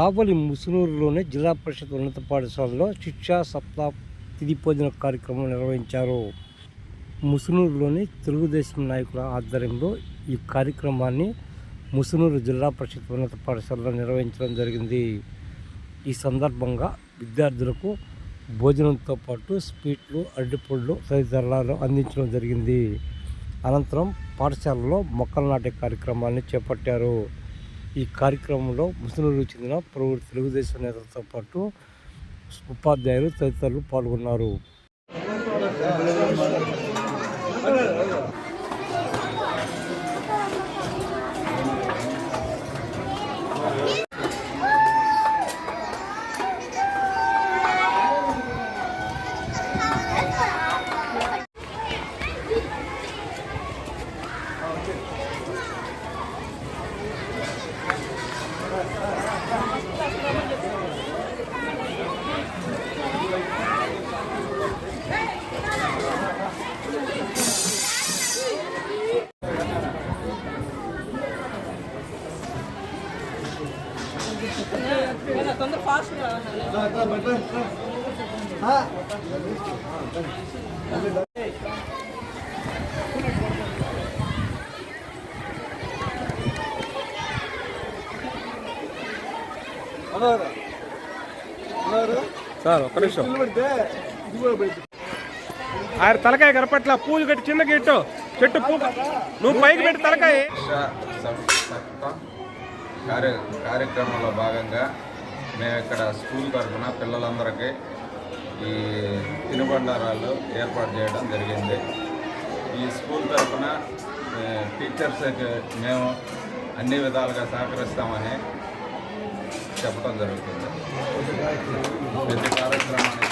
కావలి ముసునూరులోని జిల్లా పరిషత్ ఉన్నత పాఠశాలలో శిక్షా సప్తాహ తిథి భోజన కార్యక్రమం నిర్వహించారు. ముసునూరులోని తెలుగుదేశం నాయకుల ఆధ్వర్యంలో ఈ కార్యక్రమాన్ని ముసునూరు జిల్లా పరిషత్ ఉన్నత పాఠశాలలో నిర్వహించడం జరిగింది. ఈ సందర్భంగా విద్యార్థులకు భోజనంతో పాటు స్వీట్లు, అరటిపళ్ళు తదితరాలు అందించడం జరిగింది. అనంతరం పాఠశాలలో మొక్కలు నాటే కార్యక్రమాన్ని చేపట్టారు. ఈ కార్యక్రమంలో ముసునూరుకు చెందిన పలువురు తెలుగుదేశం నేతలతో పాటు ఉపాధ్యాయులు తదితరులు పాల్గొన్నారు. తొందర ఫాస్ట్ సార్ ఒక్క నిమిషం. ఆయన తలకాయ కనపట్ల పూజ కట్టి చిన్న గెట్టు చెట్టు నువ్వు పైకి పెట్టి తలకాయ. కార్యక్రమంలో భాగంగా మేము ఇక్కడ స్కూల్ తరఫున పిల్లలందరికీ ఈ తినుబండారాలు ఏర్పాటు చేయడం జరిగింది. ఈ స్కూల్ తరఫున టీచర్స్కి మేము అన్ని విధాలుగా సహకరిస్తామని చెప్పడం జరుగుతుంది. ప్రతి కార్యక్రమానికి